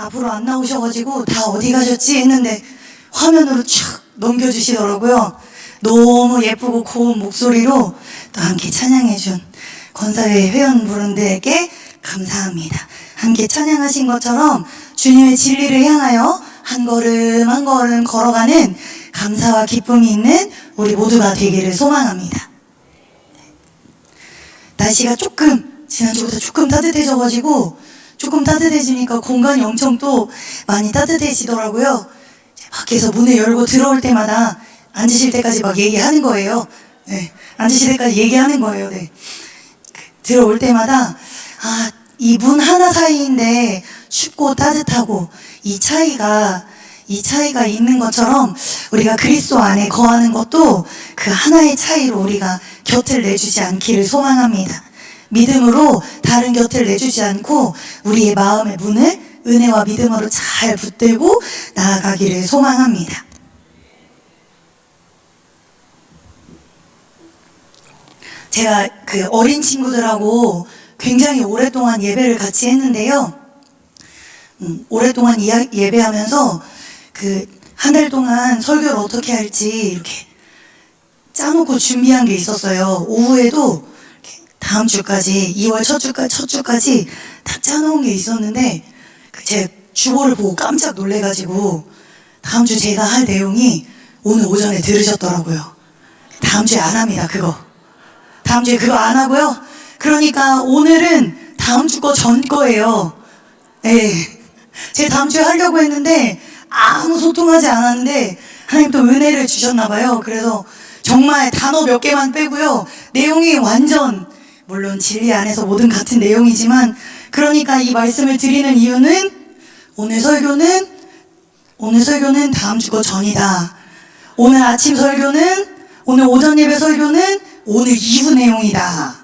앞으로 안 나오셔가지고 다 어디 가셨지 했는데 화면으로 촥 넘겨주시더라고요. 너무 예쁘고 고운 목소리로 또 함께 찬양해준 권사회 회원분들에게 감사합니다. 함께 찬양하신 것처럼 주님의 진리를 향하여 한 걸음 한 걸음 걸어가는 감사와 기쁨이 있는 우리 모두가 되기를 소망합니다. 날씨가 지난주보다 조금 따뜻해져가지고 조금 따뜻해지니까 공간이 엄청 또 많이 따뜻해지더라고요. 밖에서 문을 열고 들어올 때마다 앉으실 때까지 막 얘기하는 거예요. 네, 앉으실 때까지 얘기하는 거예요. 네. 들어올 때마다 이 문 하나 사이인데 춥고 따뜻하고 이 차이가 있는 것처럼 우리가 그리스도 안에 거하는 것도 그 하나의 차이로 우리가 곁을 내주지 않기를 소망합니다. 믿음으로 다른 곁을 내주지 않고 우리의 마음의 문을 은혜와 믿음으로 잘 붙들고 나아가기를 소망합니다. 제가 그 어린 친구들하고 굉장히 오랫동안 예배를 같이 했는데요. 오랫동안 예배하면서 그 한 달 동안 설교를 어떻게 할지 이렇게 짜놓고 준비한 게 있었어요. 오후에도 다음 주까지 2월 첫 주까지 다 짜놓은 게 있었는데 제 주보를 보고 깜짝 놀래가지고 다음 주 제가 할 내용이 오늘 오전에 들으셨더라고요. 다음 주에 안 합니다. 다음 주에 그거 안 하고요. 그러니까 오늘은 다음 주 거 전 거예요. 네. 제가 다음 주에 하려고 했는데 아무 소통하지 않았는데 하나님 또 은혜를 주셨나 봐요. 그래서 정말 단어 몇 개만 빼고요. 내용이 완전 물론 진리 안에서 모든 같은 내용이지만 그러니까 이 말씀을 드리는 이유는 오늘 설교는 다음 주 거 전이다. 오늘 아침 설교는 오늘 오전 예배 설교는 오늘 이후 내용이다.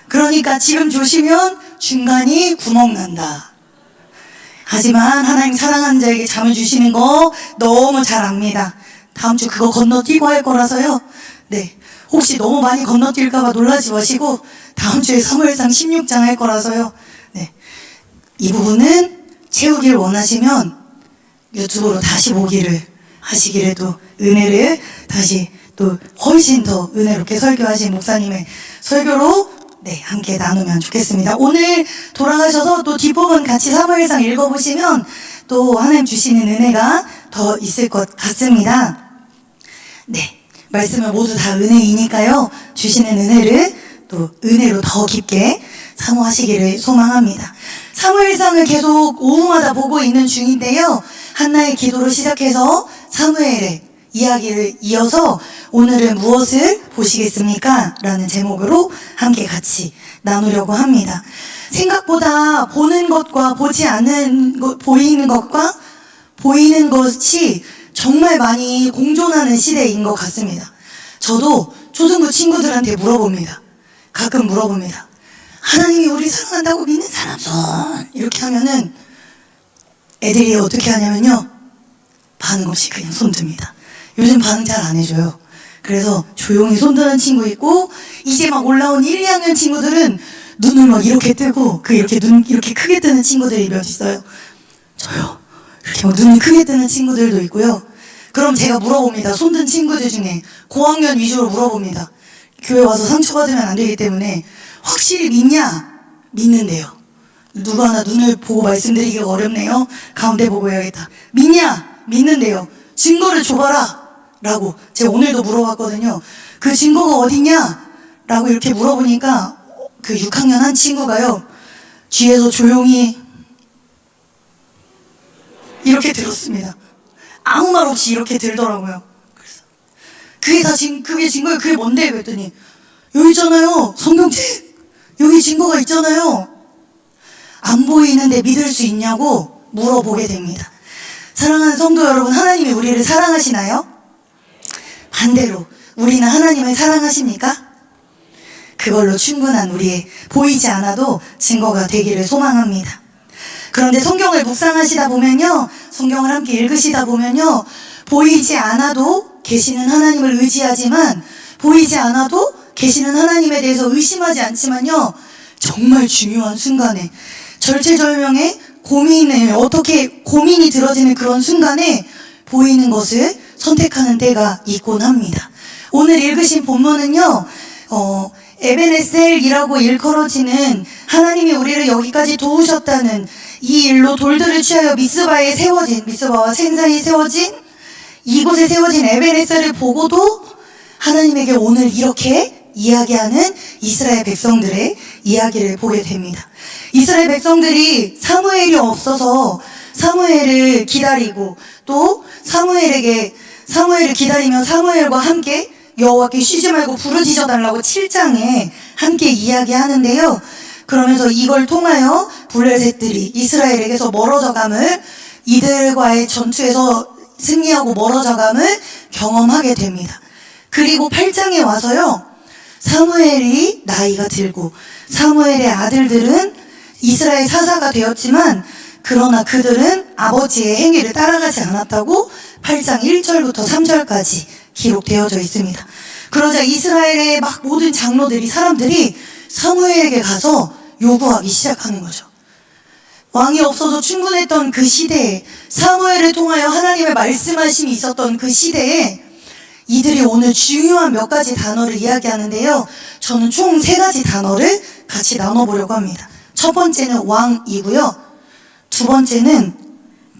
그러니까 지금 조시면 중간이 구멍 난다. 하지만 하나님 사랑하는 자에게 잠을 주시는 거 너무 잘 압니다. 다음 주 그거 건너뛰고 할 거라서요. 네. 혹시 너무 많이 건너뛸까봐 놀라지 마시고 다음 주에 사무엘상 16장 할 거라서요. 네. 이 부분은 채우기를 원하시면 유튜브로 다시 보기를 하시기를 또 은혜를 다시 또 훨씬 더 은혜롭게 설교하신 목사님의 설교로 네, 함께 나누면 좋겠습니다. 오늘 돌아가셔서 또 뒷부분 같이 사무엘상 읽어보시면 또 하나님 주시는 은혜가 더 있을 것 같습니다. 네, 말씀은 모두 다 은혜이니까요. 주시는 은혜를 또 은혜로 더 깊게 사모하시기를 소망합니다. 사무엘상을 계속 오후마다 보고 있는 중인데요. 한나의 기도로 시작해서 사무엘의 이야기를 이어서 오늘은 무엇을 보시겠습니까? 라는 제목으로 함께 같이 나누려고 합니다. 생각보다 보는 것과 보지 않는 것, 보이는 것과 보이는 것이 정말 많이 공존하는 시대인 것 같습니다. 저도 초등부 친구들한테 물어봅니다. 가끔 물어봅니다. 하나님이 우리 사랑한다고 믿는 사람 손! 이렇게 하면은 애들이 어떻게 하냐면요. 반응 없이 그냥 손 듭니다. 요즘 반응 잘 안 해줘요. 그래서 조용히 손드는 친구 있고 이제 막 올라온 1, 2학년 친구들은 눈을 막 이렇게 뜨고 눈 이렇게 크게 뜨는 친구들이 몇 있어요. 저요. 이렇게 막 눈이 크게 뜨는 친구들도 있고요. 그럼 제가 물어봅니다. 손든 친구들 중에 고학년 위주로 물어봅니다. 교회 와서 상처받으면 안 되기 때문에 확실히 믿냐? 믿는데요. 누구 하나 눈을 보고 말씀드리기가 어렵네요. 가운데 보고 해야겠다. 믿냐? 믿는데요. 증거를 줘봐라. 라고 제가 오늘도 물어봤거든요. 그 증거가 어디냐? 라고 이렇게 물어보니까 그 6학년 한 친구가요. 뒤에서 조용히 이렇게 들었습니다. 아무 말 없이 이렇게 들더라고요. 그래서 그게 증거예요. 그게 뭔데? 그랬더니 여기 있잖아요. 성경책. 여기 증거가 있잖아요. 안 보이는데 믿을 수 있냐고 물어보게 됩니다. 사랑하는 성도 여러분, 하나님이 우리를 사랑하시나요? 반대로 우리는 하나님을 사랑하십니까? 그걸로 충분한 우리의 보이지 않아도 증거가 되기를 소망합니다. 그런데 성경을 묵상하시다 보면요, 성경을 함께 읽으시다 보면요, 보이지 않아도 계시는 하나님을 의지하지만 보이지 않아도 계시는 하나님에 대해서 의심하지 않지만요, 정말 중요한 순간에 절체절명의 어떻게 고민이 들어지는 그런 순간에 보이는 것을 선택하는 때가 있곤 합니다. 오늘 읽으신 본문은요, 에베네셀이라고 일컬어지는 하나님이 우리를 여기까지 도우셨다는 이 일로 돌들을 취하여 미스바와 센 사이에 세워진 이곳에 세워진 에베네셀을 보고도 하나님에게 오늘 이렇게 이야기하는 이스라엘 백성들의 이야기를 보게 됩니다. 이스라엘 백성들이 사무엘이 없어서 사무엘을 기다리고 또 사무엘을 기다리며 사무엘과 함께 여호와께 쉬지 말고 부르짖어 달라고 7장에 함께 이야기하는데요. 그러면서 이걸 통하여 블레셋들이 이스라엘에게서 멀어져감을, 이들과의 전투에서 승리하고 멀어져감을 경험하게 됩니다. 그리고 8장에 와서요, 사무엘이 나이가 들고 사무엘의 아들들은 이스라엘 사사가 되었지만 그러나 그들은 아버지의 행위를 따라가지 않았다고 8장 1절부터 3절까지 기록되어져 있습니다. 그러자 이스라엘의 모든 장로들이, 사람들이 사무엘에게 가서 요구하기 시작하는 거죠. 왕이 없어서 충분했던 그 시대에, 사무엘을 통하여 하나님의 말씀하심이 있었던 그 시대에 이들이 오늘 중요한 몇 가지 단어를 이야기하는데요. 저는 총 3가지 단어를 같이 나눠보려고 합니다. 첫 번째는 왕이고요. 두 번째는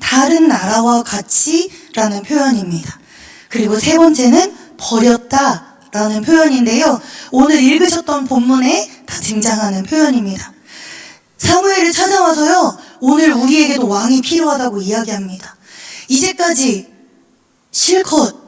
다른 나라와 같이라는 표현입니다. 그리고 세 번째는 버렸다라는 표현인데요. 오늘 읽으셨던 본문에 다 등장하는 표현입니다. 사무엘을 찾아와서요, 오늘 우리에게도 왕이 필요하다고 이야기합니다. 이제까지 실컷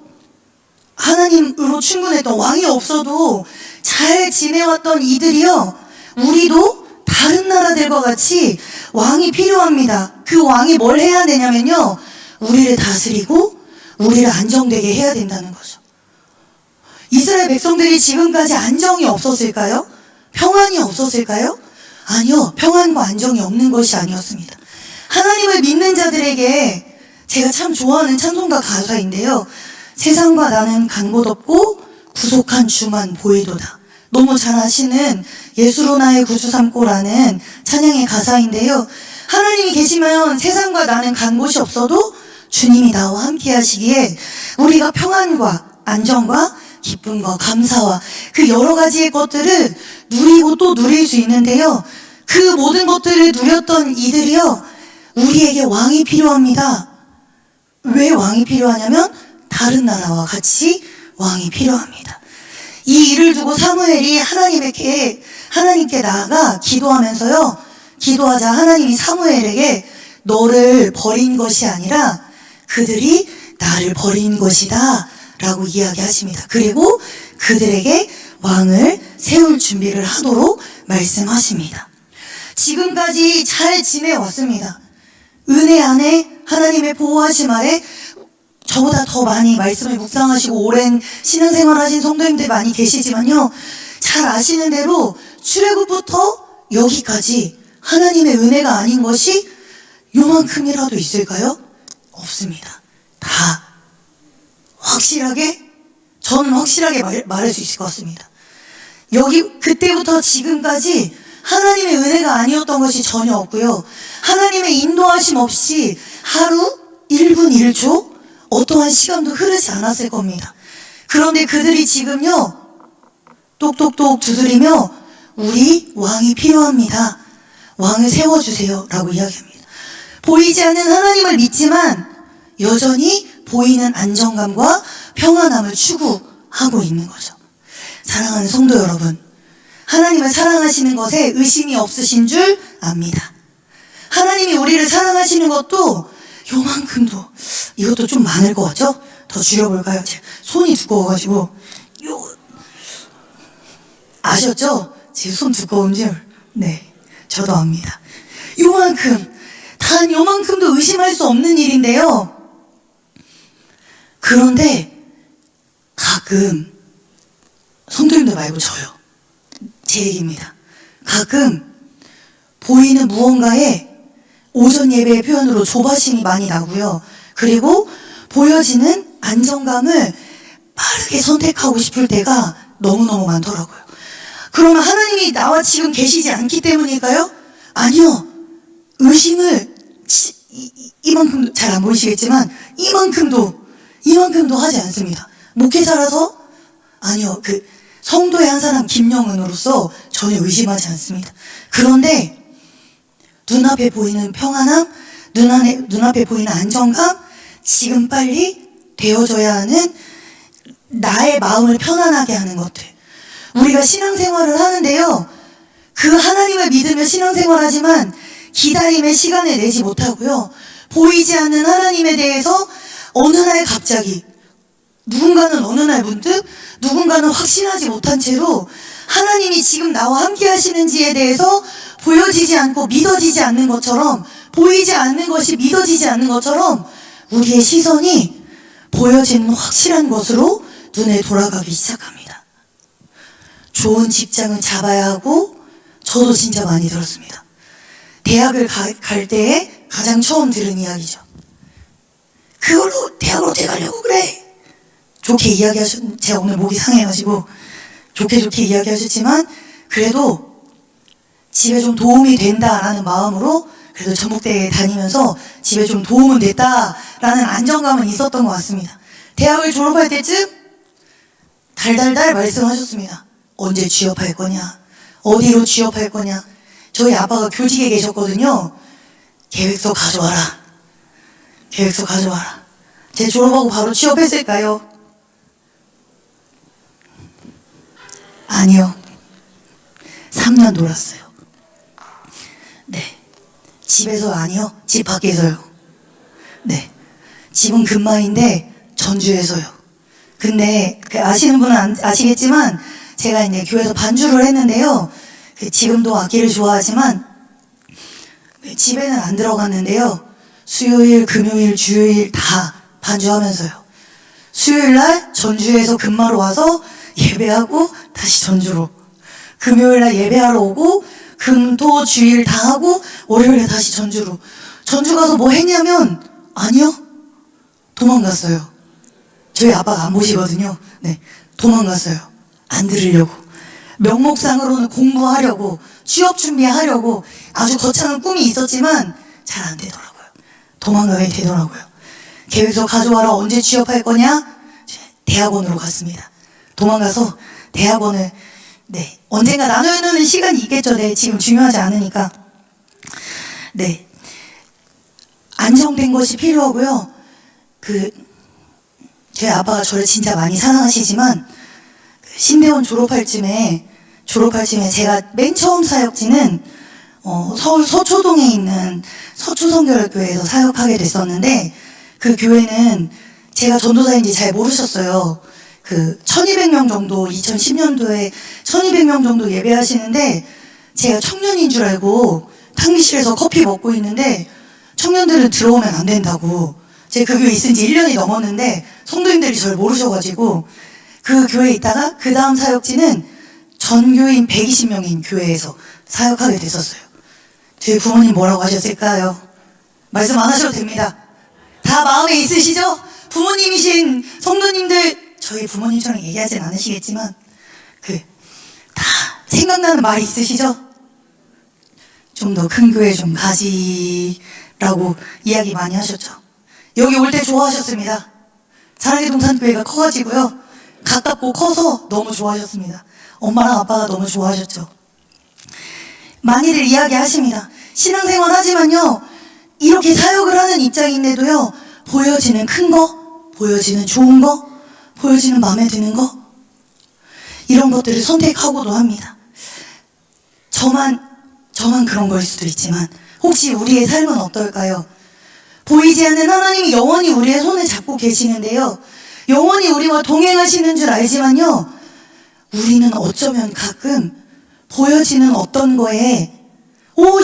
하나님으로 충분했던, 왕이 없어도 잘 지내왔던 이들이요, 우리도 다른 나라들과 같이 왕이 필요합니다. 그 왕이 뭘 해야 되냐면요, 우리를 다스리고 우리를 안정되게 해야 된다는 거죠. 이스라엘 백성들이 지금까지 안정이 없었을까요? 평안이 없었을까요? 아니요, 평안과 안정이 없는 것이 아니었습니다. 하나님을 믿는 자들에게, 제가 참 좋아하는 찬송가 가사인데요, 세상과 나는 간 곳 없고 구속한 주만 보이도다. 너무 잘 아시는 예수로 나의 구주 삼고라는 찬양의 가사인데요, 하나님이 계시면 세상과 나는 간 곳이 없어도 주님이 나와 함께 하시기에 우리가 평안과 안정과 기쁨과 감사와 그 여러 가지의 것들을 누리고 또 누릴 수 있는데요, 그 모든 것들을 누렸던 이들이요, 우리에게 왕이 필요합니다. 왜 왕이 필요하냐면 다른 나라와 같이 왕이 필요합니다. 이 일을 두고 사무엘이 하나님께 나아가 기도하자 하나님이 사무엘에게 너를 버린 것이 아니라 그들이 나를 버린 것이다 라고 이야기하십니다. 그리고 그들에게 왕을 세울 준비를 하도록 말씀하십니다. 지금까지 잘 지내왔습니다. 은혜 안에, 하나님의 보호하심 아래 저보다 더 많이 말씀을 묵상하시고 오랜 신앙생활 하신 성도님들 많이 계시지만요, 잘 아시는 대로 출애굽부터 여기까지 하나님의 은혜가 아닌 것이 요만큼이라도 있을까요? 없습니다. 다 저는 확실하게 말할 수 있을 것 같습니다. 그때부터 지금까지 하나님의 은혜가 아니었던 것이 전혀 없고요, 하나님의 인도하심 없이 하루 1분 1초 어떠한 시간도 흐르지 않았을 겁니다. 그런데 그들이 지금요, 똑똑똑 두드리며 우리 왕이 필요합니다. 왕을 세워주세요 라고 이야기합니다. 보이지 않는 하나님을 믿지만 여전히 보이는 안정감과 평안함을 추구하고 있는 거죠. 사랑하는 성도 여러분, 하나님을 사랑하시는 것에 의심이 없으신 줄 압니다. 하나님이 우리를 사랑하시는 것도 요만큼도, 이것도 좀 많을 것 같죠? 더 줄여볼까요? 제 손이 두꺼워가지고 아셨죠? 제 손 두꺼운 줄. 네, 저도 압니다. 단 요만큼도 의심할 수 없는 일인데요, 그런데 가끔, 성도님들 말고 저요, 제 얘기입니다. 가끔 보이는 무언가에 오전 예배의 표현으로 조바심이 많이 나고요, 그리고 보여지는 안정감을 빠르게 선택하고 싶을 때가 너무너무 많더라고요. 그러면 하나님이 나와 지금 계시지 않기 때문일까요? 아니요, 의심을 이만큼도 잘 안 보이시겠지만 이만큼도 하지 않습니다. 목회자라서 아니요, 성도의 한 사람 김영은으로서 전혀 의심하지 않습니다. 그런데 눈앞에 보이는 평안함, 눈앞에 보이는 안정감, 지금 빨리 되어져야 하는 나의 마음을 편안하게 하는 것들. 우리가 신앙생활을 하는데요, 그 하나님을 믿으며 신앙생활하지만 기다림의 시간을 내지 못하고요, 보이지 않는 하나님에 대해서 어느 날 갑자기, 누군가는 어느 날 문득, 누군가는 확신하지 못한 채로 하나님이 지금 나와 함께 하시는지에 대해서 보여지지 않고 믿어지지 않는 것처럼, 보이지 않는 것이 믿어지지 않는 것처럼 우리의 시선이 보여지는 확실한 것으로 눈에 돌아가기 시작합니다. 좋은 직장은 잡아야 하고, 저도 진짜 많이 들었습니다. 대학을 갈 때에 가장 처음 들은 이야기죠. 그걸로 대학을 어떻게 가려고 그래? 좋게 제가 오늘 목이 상해가지고 좋게 이야기하셨지만, 그래도 집에 좀 도움이 된다라는 마음으로 그래도 전북대에 다니면서 집에 좀 도움은 됐다라는 안정감은 있었던 것 같습니다. 대학을 졸업할 때쯤 달달달 말씀하셨습니다. 언제 취업할 거냐? 어디로 취업할 거냐? 저희 아빠가 교직에 계셨거든요. 계획서 가져와라. 제 졸업하고 바로 취업했을까요? 아니요. 3년 놀았어요. 네. 집에서 아니요. 집 밖에서요. 네. 집은 근마인데 전주에서요. 근데 아시는 분은 아시겠지만 제가 이제 교회에서 반주를 했는데요. 지금도 악기를 좋아하지만 집에는 안 들어갔는데요. 수요일, 금요일, 주요일 다 반주하면서요. 수요일 날 전주에서 근마로 와서 예배하고 다시 전주로, 금요일 날 예배하러 오고 금, 토, 주일 다 하고 월요일에 다시 전주로. 전주 가서 뭐 했냐면, 아니요, 도망갔어요. 저희 아빠가 안 보시거든요. 네, 도망갔어요. 안 들으려고. 명목상으로는 공부하려고, 취업 준비하려고 아주 거창한 꿈이 있었지만 잘 안 되더라고요. 도망가게 되더라고요. 계획서 가져와라. 언제 취업할 거냐? 대학원으로 갔습니다. 도망가서 대학원을, 네, 언젠가 나눠놓는 시간이 있겠죠. 네, 지금 중요하지 않으니까. 네, 안정된 것이 필요하고요. 저희 아빠가 저를 진짜 많이 사랑하시지만 신대원 졸업할 쯤에 제가 맨 처음 사역지는 서울 서초동에 있는 서초성결교회에서 사역하게 됐었는데, 그 교회는 제가 전도사인지 잘 모르셨어요. 1200명 정도, 2010년도에 1200명 정도 예배하시는데, 제가 청년인 줄 알고 탕비실에서 커피 먹고 있는데 청년들은 들어오면 안 된다고. 제가 그 교회 있은 지 1년이 넘었는데 성도님들이 저를 모르셔가지고 그 교회에 있다가 그 다음 사역지는 전교인 120명인 교회에서 사역하게 됐었어요. 저희 부모님 뭐라고 하셨을까요? 말씀 안 하셔도 됩니다. 다 마음에 있으시죠? 부모님이신 성도님들, 저희 부모님처럼 얘기하진 않으시겠지만 다 생각나는 말이 있으시죠? 좀 더 큰 교회 좀 가지라고 이야기 많이 하셨죠. 여기 올 때 좋아하셨습니다. 사랑의 동산교회가 커가지고요, 가깝고 커서 너무 좋아하셨습니다. 엄마랑 아빠가 너무 좋아하셨죠. 많이들 이야기하십니다. 신앙생활 하지만요, 이렇게 사역을 하는 입장인데도요, 보여지는 큰 거, 보여지는 좋은 거, 보여지는 마음에 드는 거, 이런 것들을 선택하고도 합니다. 저만 그런 걸 수도 있지만 혹시 우리의 삶은 어떨까요? 보이지 않는 하나님이 영원히 우리의 손을 잡고 계시는데요, 영원히 우리와 동행하시는 줄 알지만요, 우리는 어쩌면 가끔 보여지는 어떤 거에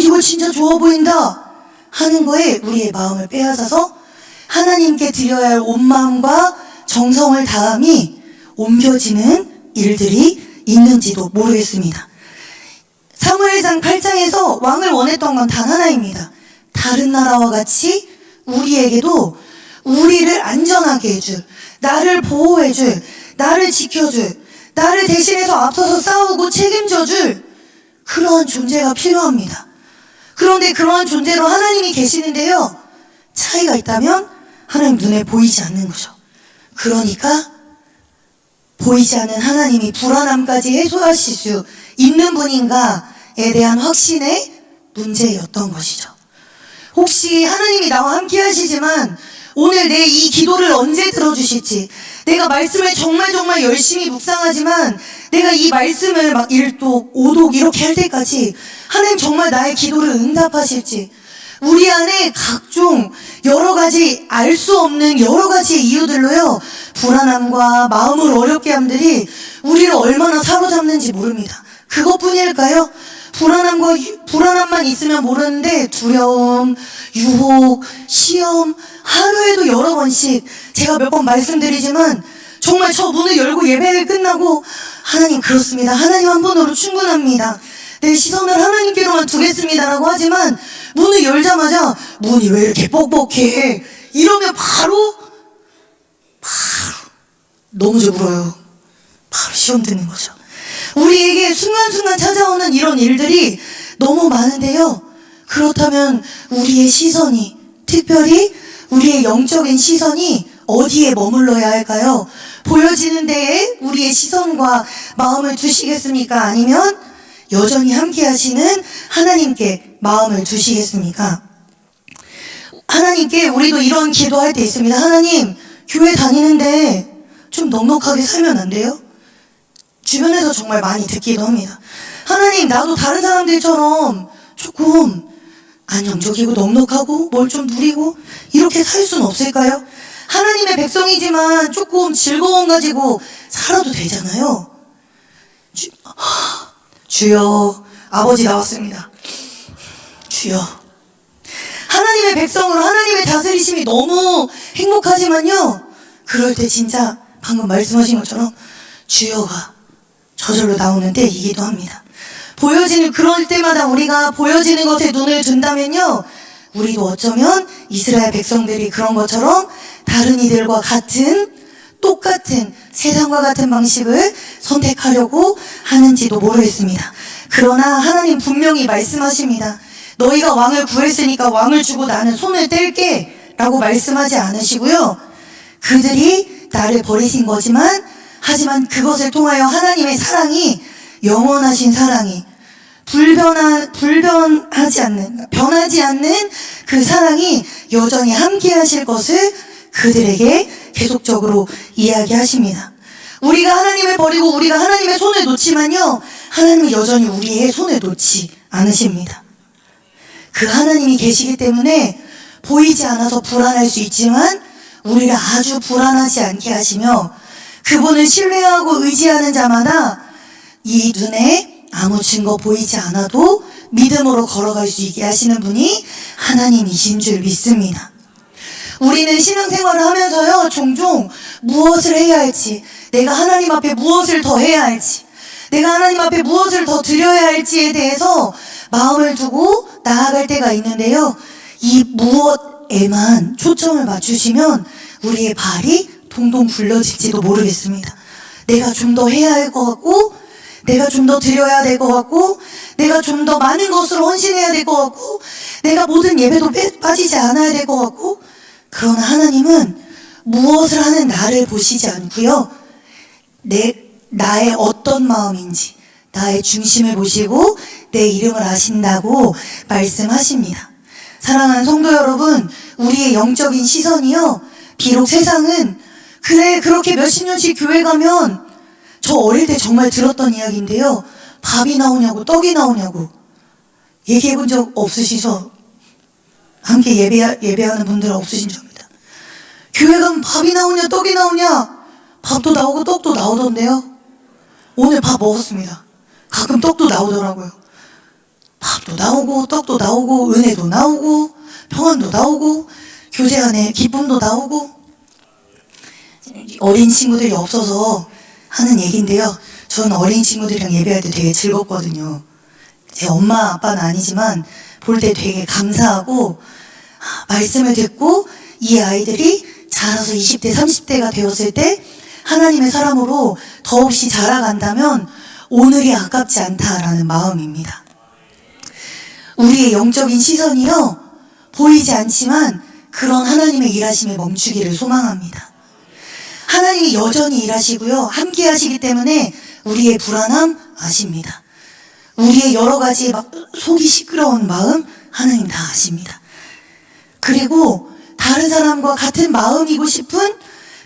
이거 진짜 좋아 보인다 하는 거에 우리의 마음을 빼앗아서 하나님께 드려야 할 온 마음과 정성을 다함이 옮겨지는 일들이 있는지도 모르겠습니다. 사무엘상 8장에서 왕을 원했던 건 단 하나입니다. 다른 나라와 같이 우리에게도 우리를 안전하게 해줄, 나를 보호해줄, 나를 지켜줄, 나를 대신해서 앞서서 싸우고 책임져줄 그러한 존재가 필요합니다. 그런데 그러한 존재로 하나님이 계시는데요, 차이가 있다면 하나님 눈에 보이지 않는 거죠. 그러니까 보이지 않는 하나님이 불안함까지 해소하실 수 있는 분인가에 대한 확신의 문제였던 것이죠. 혹시 하나님이 나와 함께 하시지만 오늘 내 이 기도를 언제 들어주실지, 내가 말씀을 정말 열심히 묵상하지만 내가 이 말씀을 막 1독, 5독 이렇게 할 때까지 하나님 정말 나의 기도를 응답하실지, 우리 안에 각종 여러 가지 알 수 없는 여러 가지 이유들로요, 불안함과 마음을 어렵게 함들이 우리를 얼마나 사로잡는지 모릅니다. 그것뿐일까요? 불안함만 있으면 모르는데 두려움, 유혹, 시험, 하루에도 여러 번씩 제가 몇 번 말씀드리지만 정말 저 문을 열고 예배를 끝나고 하나님 그렇습니다. 하나님 한 분으로 충분합니다. 내 시선을 하나님께로만 두겠습니다라고 하지만 문을 열자마자 문이 왜 이렇게 뻑뻑해? 이러면 바로 너무 울어요. 바로 시험 드는 거죠. 우리에게 순간순간 찾아오는 이런 일들이 너무 많은데요. 그렇다면 우리의 시선이, 특별히 우리의 영적인 시선이 어디에 머물러야 할까요? 보여지는 데에 우리의 시선과 마음을 두시겠습니까? 아니면 여전히 함께 하시는 하나님께 마음을 두시겠습니까? 하나님께 우리도 이런 기도할 때 있습니다. 하나님, 교회 다니는데 좀 넉넉하게 살면 안 돼요? 주변에서 정말 많이 듣기도 합니다. 하나님, 나도 다른 사람들처럼 조금 안정적이고 넉넉하고 뭘 좀 누리고 이렇게 살 수는 없을까요? 하나님의 백성이지만 조금 즐거움 가지고 살아도 되잖아요. 주여, 아버지 나왔습니다. 주여. 하나님의 백성으로 하나님의 다스리심이 너무 행복하지만요, 그럴 때 진짜 방금 말씀하신 것처럼 주여가 저절로 나오는 때이기도 합니다. 그럴 때마다 우리가 보여지는 것에 눈을 둔다면요, 우리도 어쩌면 이스라엘 백성들이 그런 것처럼 다른 이들과 똑같은 세상과 같은 방식을 선택하려고 하는지도 모르겠습니다. 그러나 하나님 분명히 말씀하십니다. 너희가 왕을 구했으니까 왕을 주고 나는 손을 뗄게 라고 말씀하지 않으시고요, 그들이 나를 버리신 거지만 하지만 그것을 통하여 하나님의 사랑이, 영원하신 사랑이, 변하지 않는 그 사랑이 여전히 함께 하실 것을 그들에게 계속적으로 이야기하십니다. 우리가 하나님을 버리고 우리가 하나님의 손을 놓지만요, 하나님은 여전히 우리의 손을 놓지 않으십니다. 그 하나님이 계시기 때문에 보이지 않아서 불안할 수 있지만 우리를 아주 불안하지 않게 하시며, 그분을 신뢰하고 의지하는 자마다 이 눈에 아무 증거 보이지 않아도 믿음으로 걸어갈 수 있게 하시는 분이 하나님이신 줄 믿습니다. 우리는 신앙생활을 하면서요, 종종 무엇을 해야 할지, 내가 하나님 앞에 무엇을 더 해야 할지, 내가 하나님 앞에 무엇을 더 드려야 할지에 대해서 마음을 두고 나아갈 때가 있는데요, 이 무엇에만 초점을 맞추시면 우리의 발이 동동 굴러질지도 모르겠습니다. 내가 좀 더 해야 할 것 같고, 내가 좀 더 드려야 될 것 같고, 내가 좀 더 많은 것으로 헌신해야 될 것 같고, 내가 모든 예배도 빠지지 않아야 될 것 같고, 그러나 하나님은 무엇을 하는 나를 보시지 않고요, 나의 어떤 마음인지, 나의 중심을 보시고 내 이름을 아신다고 말씀하십니다. 사랑하는 성도 여러분, 우리의 영적인 시선이요, 비록 세상은 그래 그렇게 몇십 년씩 교회 가면, 저 어릴 때 정말 들었던 이야기인데요, 밥이 나오냐고 떡이 나오냐고 얘기해 본 적 없으시죠? 함께 예배하는 분들 없으신 겁니다. 교회 가면 밥이 나오냐 떡이 나오냐, 밥도 나오고 떡도 나오던데요, 오늘 밥 먹었습니다. 가끔 떡도 나오더라고요. 밥도 나오고 떡도 나오고 은혜도 나오고 평안도 나오고 교제 안에 기쁨도 나오고. 어린 친구들이 없어서 하는 얘기인데요, 저는 어린 친구들이랑 예배할 때 되게 즐겁거든요. 제 엄마 아빠는 아니지만 볼 때 되게 감사하고, 말씀을 듣고 이 아이들이 자라서 20대 30대가 되었을 때 하나님의 사람으로 더없이 자라간다면 오늘이 아깝지 않다라는 마음입니다. 우리의 영적인 시선이요, 보이지 않지만 그런 하나님의 일하심에 멈추기를 소망합니다. 하나님이 여전히 일하시고요. 함께 하시기 때문에 우리의 불안함 아십니다. 우리의 여러 가지 막 속이 시끄러운 마음 하나님 다 아십니다. 그리고 다른 사람과 같은 마음이고 싶은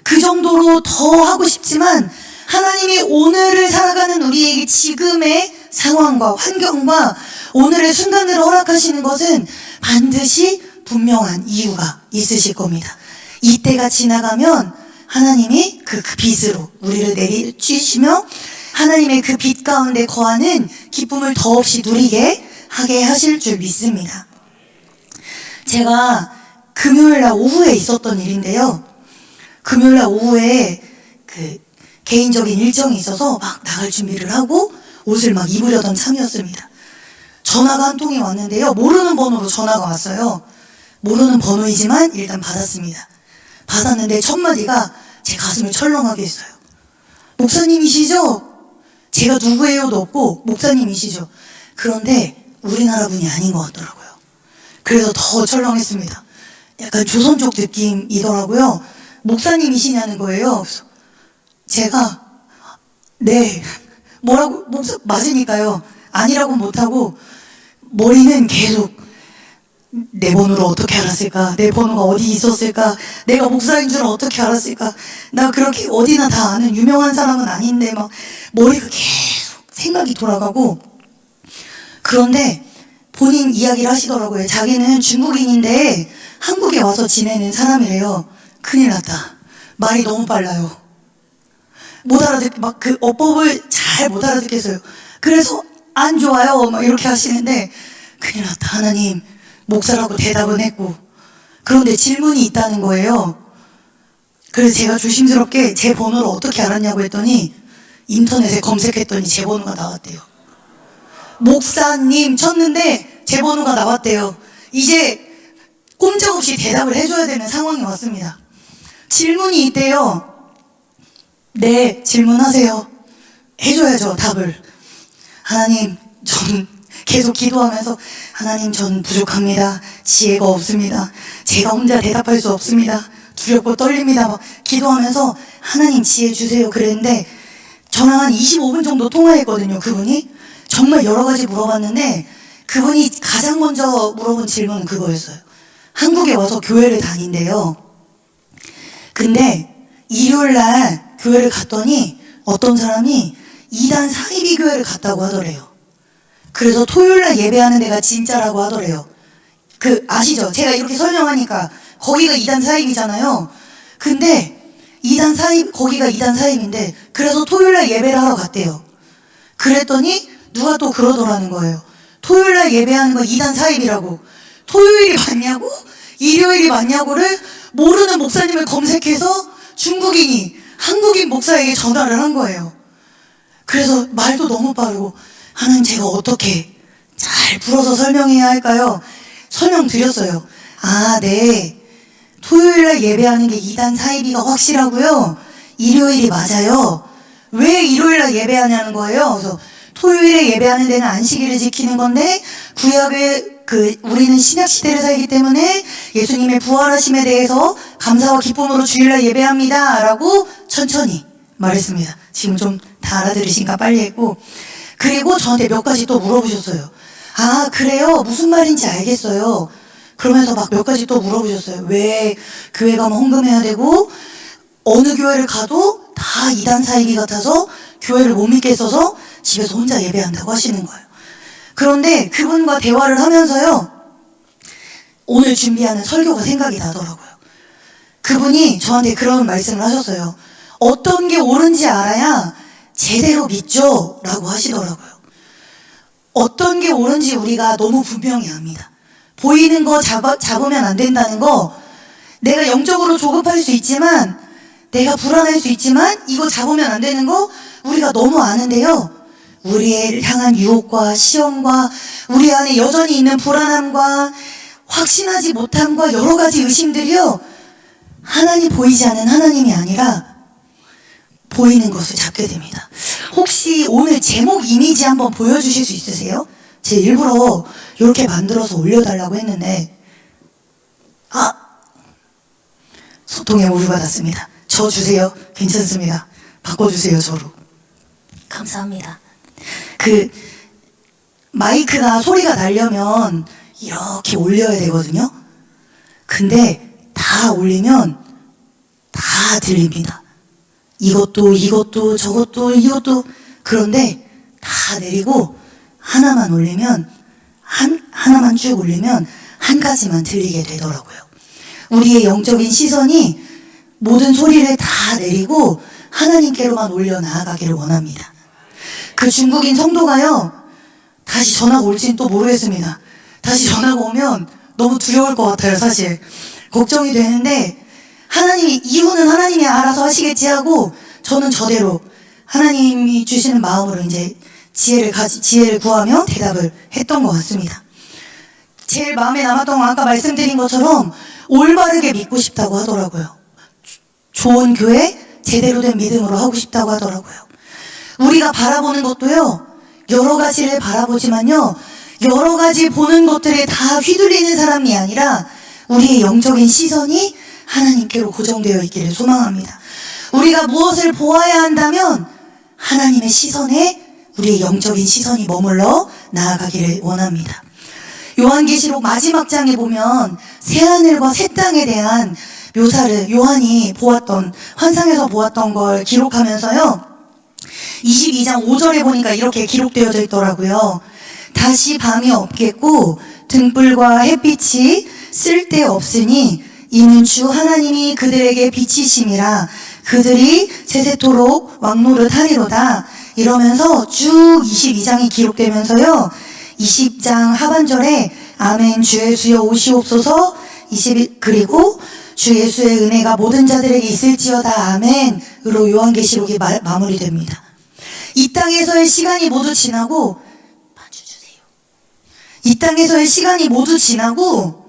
그 정도로 더 하고 싶지만 하나님이 오늘을 살아가는 우리에게 지금의 상황과 환경과 오늘의 순간을 허락하시는 것은 반드시 분명한 이유가 있으실 겁니다. 이때가 지나가면 하나님이 그 빛으로 우리를 내리주시며 하나님의 그 빛 가운데 거하는 기쁨을 더없이 누리게 하게 하실 줄 믿습니다. 제가 금요일날 오후에 있었던 일인데요. 금요일날 오후에 그 개인적인 일정이 있어서 막 나갈 준비를 하고 옷을 막 입으려던 참이었습니다. 전화가 한 통이 왔는데요. 모르는 번호로 전화가 왔어요. 모르는 번호이지만 일단 받았습니다. 받았는데 첫 마디가 제 가슴을 철렁하게 했어요. 목사님이시죠? 제가 누구예요도 없고 목사님이시죠? 그런데 우리나라 분이 아닌 것 같더라고요. 그래서 더 철렁했습니다. 약간 조선 쪽 느낌이더라고요. 목사님이시냐는 거예요. 그래서 제가 네 뭐라고 맞으니까요. 아니라고 못하고 머리는 계속 내 번호를 어떻게 알았을까? 내 번호가 어디 있었을까? 내가 목사인 줄 어떻게 알았을까? 나 그렇게 어디나 다 아는 유명한 사람은 아닌데 막 머리가 계속 생각이 돌아가고 그런데 본인 이야기를 하시더라고요. 자기는 중국인인데 한국에 와서 지내는 사람이래요. 큰일 났다. 말이 너무 빨라요. 못 막 그 어법을 잘 못 알아듣겠어요. 그래서 안 좋아요. 막 이렇게 하시는데 큰일 났다. 하나님 목사라고 대답은 했고 그런데 질문이 있다는 거예요. 그래서 제가 조심스럽게 제 번호를 어떻게 알았냐고 했더니 인터넷에 검색했더니 제 번호가 나왔대요. 목사님 쳤는데 제 번호가 나왔대요. 이제 꼼짝없이 대답을 해줘야 되는 상황이 왔습니다. 질문이 있대요. 네, 질문하세요. 해줘야죠, 답을. 하나님, 전 계속 기도하면서 하나님, 전 부족합니다. 지혜가 없습니다. 제가 혼자 대답할 수 없습니다. 두렵고 떨립니다. 막 기도하면서 하나님 지혜 주세요. 그랬는데 저랑 한 25분 정도 통화했거든요, 그분이. 정말 여러 가지 물어봤는데 그분이 가장 먼저 물어본 질문은 그거였어요. 한국에 와서 교회를 다닌대요. 근데 일요일날 교회를 갔더니 어떤 사람이 이단 사이비 교회를 갔다고 하더래요. 그래서 토요일날 예배하는 데가 진짜라고 하더래요. 그 아시죠? 제가 이렇게 설명하니까 거기가 이단 사입이잖아요. 근데 거기가 이단 사입인데 그래서 토요일날 예배를 하러 갔대요. 그랬더니 누가 또 그러더라는 거예요. 토요일날 예배하는 거 이단 사입이라고. 토요일이 맞냐고? 일요일이 맞냐고를 모르는 목사님을 검색해서 중국인이 한국인 목사에게 전화를 한 거예요. 그래서 말도 너무 빠르고 하나님 제가 어떻게 잘 풀어서 설명해야 할까요? 설명드렸어요. 아, 네. 토요일날 예배하는 게 이단 사이비가 확실하고요. 일요일이 맞아요. 왜 일요일날 예배하냐는 거예요. 그래서 토요일에 예배하는 데는 안식일을 지키는 건데 구약의 우리는 신약 시대를 살기 때문에 예수님의 부활하심에 대해서 감사와 기쁨으로 주일날 예배합니다. 라고 천천히 말했습니다. 지금 좀 다 알아들으신가 빨리 했고 그리고 저한테 몇 가지 또 물어보셨어요. 아, 그래요? 무슨 말인지 알겠어요. 그러면서 막 몇 가지 또 물어보셨어요. 왜 교회 가면 헌금해야 되고 어느 교회를 가도 다 이단 사이비 같아서 교회를 못 믿겠어서 집에서 혼자 예배한다고 하시는 거예요. 그런데 그분과 대화를 하면서요. 오늘 준비하는 설교가 생각이 나더라고요. 그분이 저한테 그런 말씀을 하셨어요. 어떤 게 옳은지 알아야 제대로 믿죠? 라고 하시더라고요. 어떤 게 옳은지 우리가 너무 분명히 압니다. 보이는 거 잡으면 안 된다는 거 내가 영적으로 조급할 수 있지만 내가 불안할 수 있지만 이거 잡으면 안 되는 거 우리가 너무 아는데요. 우리를 향한 유혹과 시험과 우리 안에 여전히 있는 불안함과 확신하지 못함과 여러 가지 의심들이요. 하나님 보이지 않는 하나님이 아니라 보이는 것을 잡게 됩니다. 혹시 오늘 제목 이미지 한번 보여주실 수 있으세요? 제가 일부러 이렇게 만들어서 올려달라고 했는데 고통에 오류받았습니다. 저 주세요. 괜찮습니다. 바꿔주세요, 저로. 감사합니다. 그 마이크가 소리가 나려면 이렇게 올려야 되거든요. 근데 다 올리면 다 들립니다. 이것도 저것도 이것도. 그런데 다 내리고 하나만 올리면 하나만 쭉 올리면 한 가지만 들리게 되더라고요. 우리의 영적인 시선이 모든 소리를 다 내리고 하나님께로만 올려 나아가기를 원합니다. 그 중국인 성도가요, 다시 전화가 올지는 또 모르겠습니다. 다시 전화가 오면 너무 두려울 것 같아요. 사실 걱정이 되는데, 이유는 하나님이 알아서 하시겠지 하고 저는 저대로 하나님이 주시는 마음으로 이제 지혜를 구하며 대답을 했던 것 같습니다. 제일 마음에 남았던 건 아까 말씀드린 것처럼 올바르게 믿고 싶다고 하더라고요. 좋은 교회, 제대로 된 믿음으로 하고 싶다고 하더라고요. 우리가 바라보는 것도요, 여러 가지를 바라보지만요, 여러 가지 보는 것들에 다 휘둘리는 사람이 아니라 우리의 영적인 시선이 하나님께로 고정되어 있기를 소망합니다. 우리가 무엇을 보아야 한다면 하나님의 시선에 우리의 영적인 시선이 머물러 나아가기를 원합니다. 요한계시록 마지막 장에 보면 새하늘과 새 땅에 대한 묘사를 요한이 환상에서 보았던 걸 기록하면서요, 22장 5절에 보니까 이렇게 기록되어져 있더라고요. 다시 밤이 없겠고 등불과 햇빛이 쓸데없으니 이는 주 하나님이 그들에게 빛이심이라 그들이 세세토록 왕노릇 하리로다. 이러면서 쭉 22장이 기록되면서요, 20장 하반절에 아멘 주 예수여 오시옵소서, 그리고 주 예수의 은혜가 모든 자들에게 있을지어다 아멘으로 요한계시록이 마무리됩니다. 이 땅에서의 시간이 모두 지나고, 이 땅에서의 시간이 모두 지나고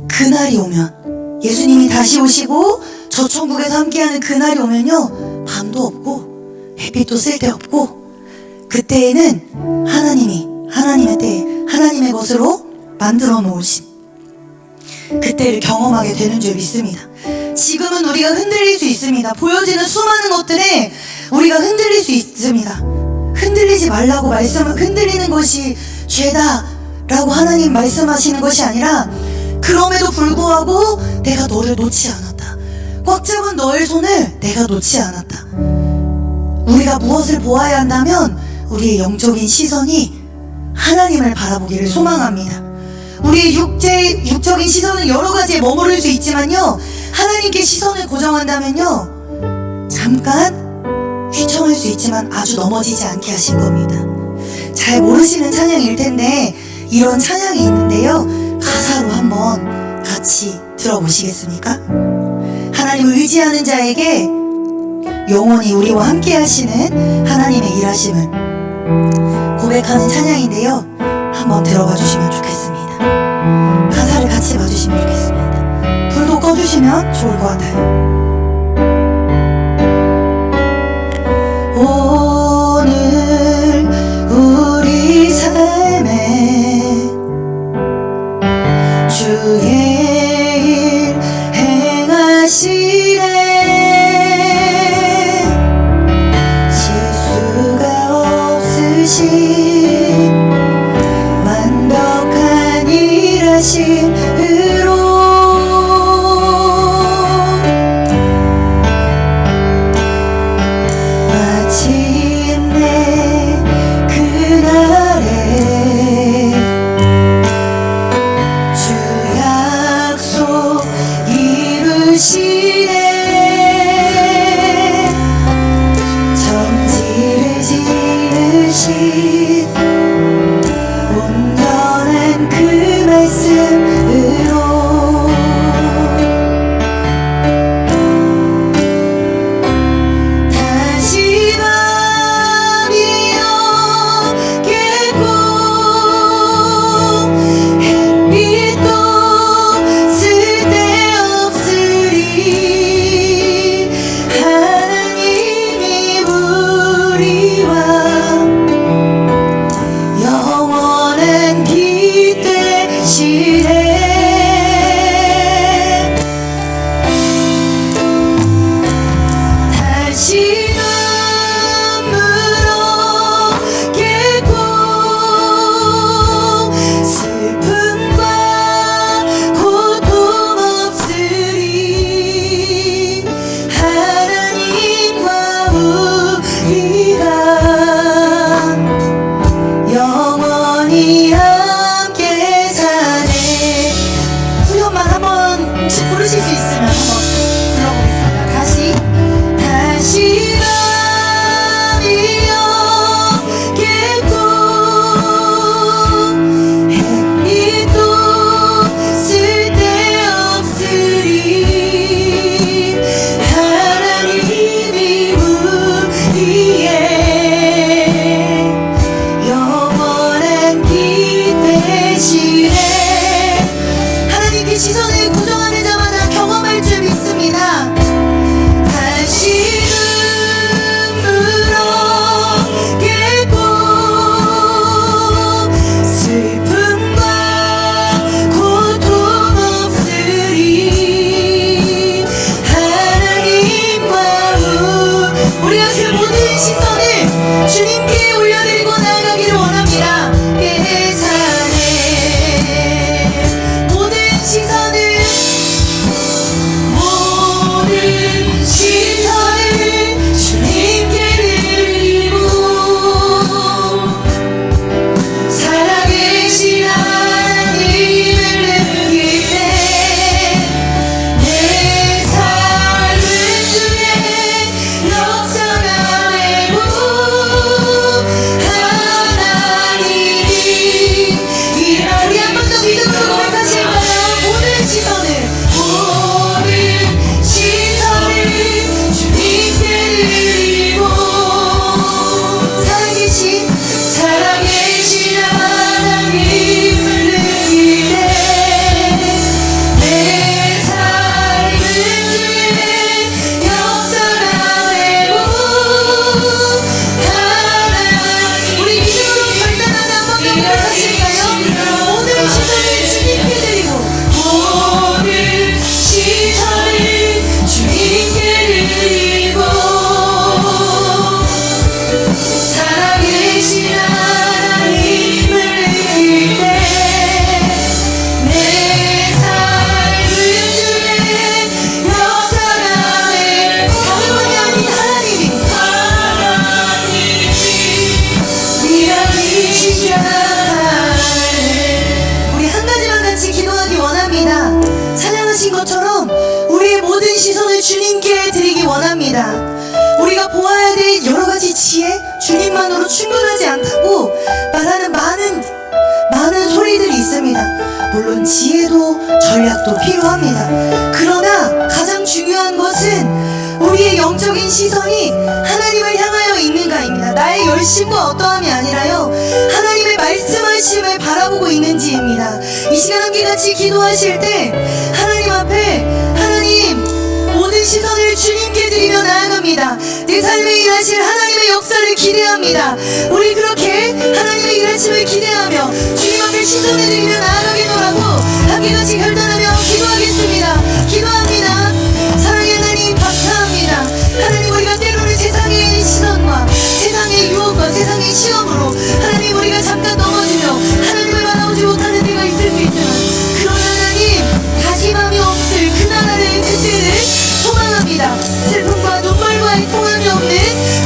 그날이 오면, 예수님이 다시 오시고 저 천국에서 함께하는 그날이 오면요, 밤도 없고 햇빛도 쓸데없고, 그때에는 하나님의 때에 하나님의 것으로 만들어 놓으신 그때를 경험하게 되는 줄 믿습니다. 지금은 우리가 흔들릴 수 있습니다. 보여지는 수많은 것들에 우리가 흔들릴 수 있습니다. 흔들리지 말라고 흔들리는 것이 죄다라고 하나님 말씀하시는 것이 아니라, 그럼에도 불구하고 내가 너를 놓지 않았다. 꽉 잡은 너의 손을 내가 놓지 않았다. 우리가 무엇을 보아야 한다면 우리의 영적인 시선이 하나님을 바라보기를 소망합니다. 우리의 육적인 시선은 여러 가지에 머무를 수 있지만요, 하나님께 시선을 고정한다면요, 잠깐 휘청할 수 있지만 아주 넘어지지 않게 하실 겁니다. 잘 모르시는 찬양일 텐데 이런 찬양이 있는데요, 가사로 한번 같이 들어보시겠습니까? 하나님을 의지하는 자에게 영원히 우리와 함께 하시는 하나님의 일하심을 고백하는 찬양인데요, 한번 들어봐 주시면 좋겠습니다. 가사를 같이 봐주시면 좋겠습니다. 불도 꺼주시면 좋을 것 같아요. 오늘 우리 삶에 주의 일 행하시네. 실수가 없으신 완벽한 일하심으로 마침내 그날에 주 약속 이루시네. 정지를 지으신 온전한 그 말씀으로 다시 밤이 없겠고 햇빛도 쓸데없으리. 혹시 부르실 수 있으면 한번 불러보겠습니다. 다시 밤이여 겠고 햇빛도 쓸데없으리 하나님이 우리의 영원한 빛 되시네. 하나님의 시선을 고정하는 자마다 경험할 줄 믿습니다. 다시금 울었겠고 슬픔과 고통 없으리 하나님과 우리가 그 모든 시선을 주님께 올려드리고 나아가기를 원합니다. 예산에 모든 시선을 주님께 드리고 살아계신 하나님을 느낄 때 내 삶은 주의 역사가 되고 하나님이 우리 한 번 더 믿음으로 고백하실까요? 모든 시선을 주님께 드리고 살아계신 하나님을 느낄 때 내 삶은 주의 역사가 되고 하나님 우리 믿음으로 결단하는 한 번 더 고백하실까요? 모든 시선을 주님께 드리고 모든 시선을 주님께 드리고 살아계신 하나님을 느낄 때 내 삶은 주의 역사가 되고 다른 분이 아닌 하나님이 위하시자 우리 한 가지만 같이 기도하기 원합니다. 찬양하신 것처럼 우리의 모든 시선을 주님께 드리기 원합니다. 우리가 보아야 될 여러 가지 지혜, 주님만으로 충분하지 않다고 말하는 많은 소리들이 있습니다. 물론 지혜도 전략도 필요합니다. 그러나 가장 중요한 것은 우리의 영적인 시선이 하나님을 향하여 있는가입니다. 나의 열심과 어떠함이 아니라요, 하나님의 말씀하심을 바라보고 있는지입니다. 이 시간 함께 같이 기도하실 때 하나님 앞에 하나님 모든 시선을 주님께 드리며 나아갑니다. 내 삶에 일하실 하나님의 역사를 기대합니다. 우리 그렇게 하나님의 일하심을 기대하며 주님 앞에 시선을 드리며 나아가겠노라고 함께 같이 결단하며 기도하겠습니다. 기도합니다. 사랑의 하나님 감사합니다. 하나님 우리가 때로는 세상의 시선과 세상의 유혹과 세상의 시험으로 하나님 우리가 잠깐 넘어지며 하나님을 바라보지 못하는 때가 있을 수 있지만 그러나 하나님 다시맘이 없을 그 나라를 그때를 소망합니다. 슬픔과 눈물과의 통함이 없는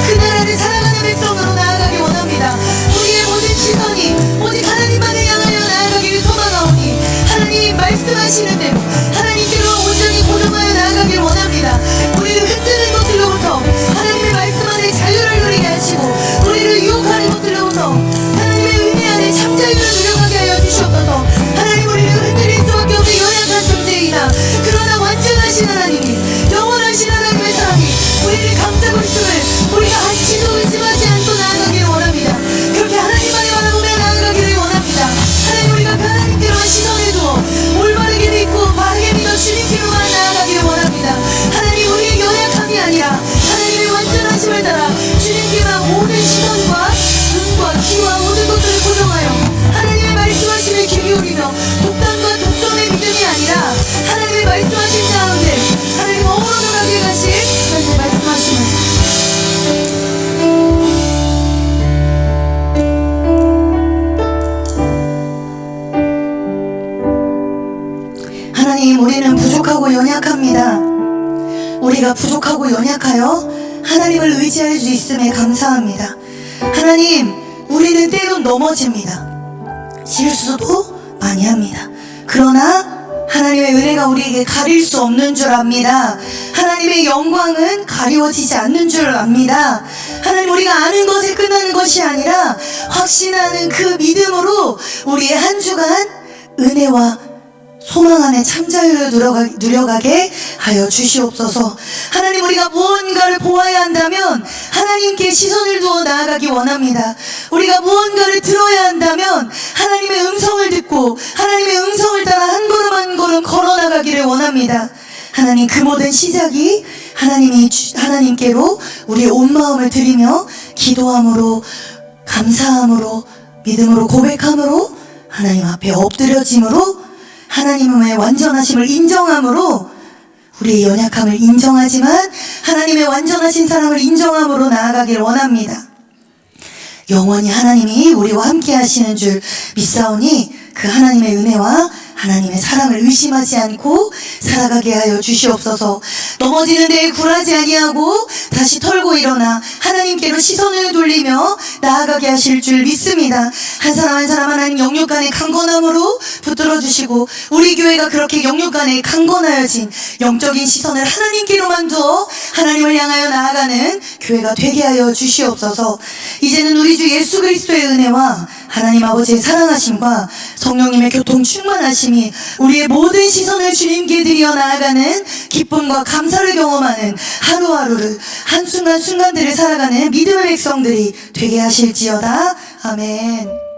그 나라를 살아가는 백성으로 나아가기 원합니다. 우리의 모든 시선이 오직 하나님만을 향하여 나아가기를 소망하오니 하나님 말씀하시는 대로 하나님께로 온전히 고정하여 나아가기를 원합니다. 우리를 흔드는 것들로부터 하나님의 말씀 안에 자유를 누리게 하시고 우리를 유혹하는 것들로부터 하나님의 은혜 안에 참자유를 누려가게 하여 주시옵소서. 하나님 우리를 흔들릴 수밖에 없는 연약한 존재이나 그러나 완전하신 하나님이 영원하신 하나님의 사랑이 우리를 감싸고 있음을 우리가 한치도 의심하지 않고 나아가기를 원합니다. 그렇게 하나님만을 바라보며 나아가기를 원합니다. 하나님 우리가 하나님께로만 시선을 두어 올바르게 믿고 바르게 믿어 주님께로만 나아가기를 원합니다. 하나님 우리의 연약함이 아니라 하나님의 완전하심을 따라 주님께만 모든 시선과 눈과 귀와 모든 것들을 고정하여 하나님의 말씀하심을 귀 기울이며 독단과 독점의 믿음이 아니라 하나님의 말씀하신 가운데 하나님 어우러져 가게 하실 하나님의 말씀하심을 하나님 우리는 부족하고 연약합니다. 우리가 부족하고 연약하여 하나님을 의지할 수 있음에 감사합니다. 하나님 우리는 때론 넘어집니다. 실수도 많이 합니다. 그러나 하나님의 은혜가 우리에게 가릴 수 없는 줄 압니다. 하나님의 영광은 가리워지지 않는 줄 압니다. 하나님, 우리가 아는 것에 끝나는 것이 아니라 확신하는 그 믿음으로 우리의 한 주간 은혜와 소망 안에 참자유를 누려가게 하여 주시옵소서. 하나님, 우리가 무언가를 보아야 한다면 하나님께 시선을 두어 나아가기 원합니다. 우리가 무언가를 들어야 한다면 하나님의 음성을 듣고 하나님의 음성을 따라 한 걸음 한 걸음 걸어 나가기를 원합니다. 하나님, 그 모든 시작이 하나님께로 우리의 온 마음을 드리며 기도함으로, 감사함으로, 믿음으로, 고백함으로, 하나님 앞에 엎드려짐으로, 하나님의 완전하심을 인정함으로, 우리의 연약함을 인정하지만 하나님의 완전하신 사랑을 인정함으로 나아가길 원합니다. 영원히 하나님이 우리와 함께 하시는 줄 믿사오니 그 하나님의 은혜와 하나님의 사랑을 의심하지 않고 살아가게 하여 주시옵소서. 넘어지는 데에 굴하지 아니하고 다시 털고 일어나 하나님께로 시선을 돌리며 나아가게 하실 줄 믿습니다. 한 사람 한 사람 하나님 영육간의 강건함으로 붙들어 주시고, 우리 교회가 그렇게 영육간에 강건하여진 영적인 시선을 하나님께로만 두어 하나님을 향하여 나아가는 교회가 되게 하여 주시옵소서. 이제는 우리 주 예수 그리스도의 은혜와 하나님 아버지의 사랑하심과 성령님의 교통 충만하심이 우리의 모든 시선을 주님께 드려 나아가는 기쁨과 감사를 경험하는 하루하루를, 한순간순간들을 살아가는 믿음의 백성들이 되게 하실지어다. 아멘.